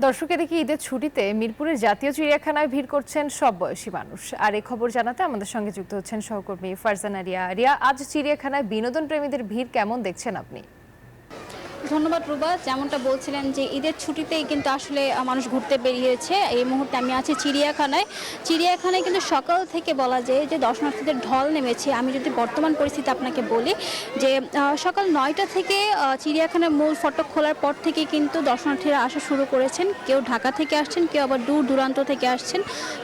দর্শক এদিকে ঈদের ছুটিতে মিরপুরের জাতীয় চিড়িয়াখানায় ভিড় করছেন সব বয়সী মানুষ। আর এই খবর জানাতে আমাদের সঙ্গে যুক্ত হচ্ছেন সহকর্মী ফারজানা রিয়া। রিয়া, আজ চিড়িয়াখানায় বিনোদন প্রেমীদের ভিড় কেমন দেখছেন আপনি? ধন্যবাদ রুবা। যেমনটা বলছিলেন যে ঈদের ছুটিতেই কিন্তু আসলে মানুষ ঘুরতে বেরিয়েছে। এই মুহূর্তে আমি আছি চিড়িয়াখানায় কিন্তু সকাল থেকে বলা যায় যে দর্শনার্থীদের ঢল নেমেছে। আমি যদি বর্তমান পরিস্থিতি আপনাকে বলি যে সকাল 9টা থেকে চিড়িয়াখানার মূল ফটক খোলার পর থেকে কিন্তু দর্শনার্থীরা আসা শুরু করেছেন। কেউ ঢাকা থেকে আসছেন, কেউ আবার দূর দূরান্ত থেকে আসছেন।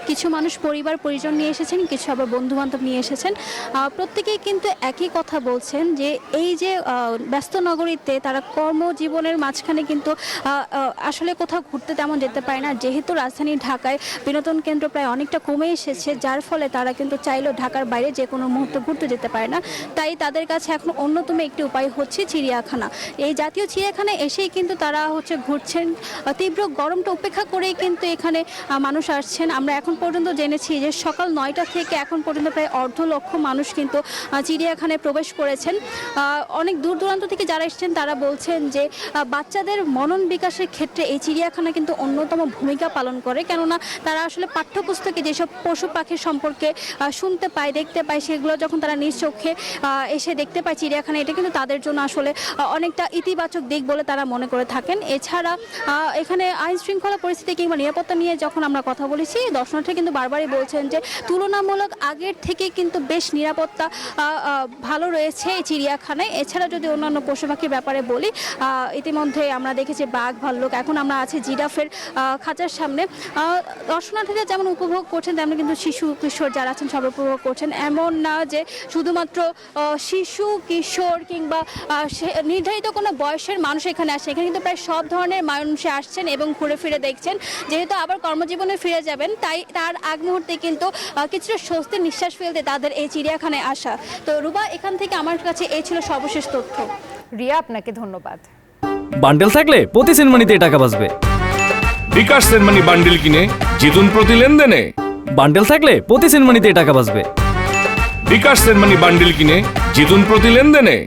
কিছু মানুষ পরিবার পরিজন নিয়ে এসেছেন, কিছু আবার বন্ধুবান্ধব নিয়ে এসেছেন। প্রত্যেকেই কিন্তু একই কথা বলছেন যে এই যে ব্যস্ত নগরীতে তারা কর্মজীবনের মাঝখানে কিন্তু আসলে কোথাও ঘুরতে তেমন যেতে পারে না। যেহেতু রাজধানী ঢাকায় বিনোদন কেন্দ্র প্রায় অনেকটা কমে এসেছে, যার ফলে তারা কিন্তু চাইলেও ঢাকার বাইরে যে কোনো মুহূর্তে ঘুরতে যেতে পারে না। তাই তাদের কাছে এখন অন্যতম একটি উপায় হচ্ছে চিড়িয়াখানা। এই জাতীয় চিড়িয়াখানায় এসেই কিন্তু তারা ঘুরছেন। তীব্র গরমটা উপেক্ষা করেই কিন্তু এখানে মানুষ আসছেন। আমরা এখন পর্যন্ত জেনেছি যে সকাল 9টা থেকে এখন পর্যন্ত প্রায় 1.5 লক্ষ মানুষ কিন্তু চিড়িয়াখানায় প্রবেশ করেছেন। অনেক দূর দূরান্ত থেকে যারা এসেছেন তারা বলছেন যে বাচ্চাদের মনন বিকাশের ক্ষেত্রে এই চিড়িয়াখানা কিন্তু অন্যতম ভূমিকা পালন করে। কেননা তারা আসলে পাঠ্যপুস্তকে যেসব পশু পাখির সম্পর্কে শুনতে পায়, দেখতে পায়, সেগুলো যখন তারা নিজ চোখে এসে দেখতে পায় চিড়িয়াখানা, এটা কিন্তু তাদের জন্য আসলে অনেকটা ইতিবাচক দিক বলে তারা মনে করে থাকেন। এছাড়া এখানে আইন শৃঙ্খলা পরিস্থিতি কিংবা নিরাপত্তা নিয়ে যখন আমরা কথা বলেছি, দর্শনার্থীরা কিন্তু বারবারই বলছেন যে তুলনামূলক আগের থেকে কিন্তু বেশ নিরাপত্তা ভালো রয়েছে এই চিড়িয়াখানায়। এছাড়া যদি অন্যান্য পশু পাখির ব্যাপারে বলি, ইতিমধ্যে আমরা দেখেছি বাঘ, ভাল্লুক। এখন আমরা আছি জিরাফের খাঁচার সামনে। দর্শনার্থীরা যেমন উপভোগ করছেন, তেমন কিন্তু শিশু কিশোর যারা আছেন সব উপভোগ করছেন। এমন না যে শুধুমাত্র শিশু কিশোর কিংবা নির্ধারিত কোনো বয়সের মানুষ এখানে আসে। এখানে কিন্তু প্রায় সব ধরনের মানুষ আসছেন এবং ঘুরে ফিরে দেখছেন। যেহেতু আবার কর্মজীবনে ফিরে যাবেন, তাই তার আগ মুহূর্তে কিন্তু কিছুটা স্বস্তির নিঃশ্বাস ফেলতে তাদের এই চিড়িয়াখানায় আসা। তো রুবা, এখান থেকে আমার কাছে এই ছিল সর্বশেষ তথ্য। রিয়া, আপনাকে ধন্যবাদ। বান্ডেল থাকলে প্রতি সেনমানিতে টাকা বাঁচবে। বিকাশ সেনমানি বান্ডেল কিনে জিতুন প্রতি লেনদেনে। বান্ডেল থাকলে প্রতি সেনমানিতে টাকা বাঁচবে। বিকাশ সেনমানি বান্ডেল কিনে জিতুন প্রতি লেনদেনে।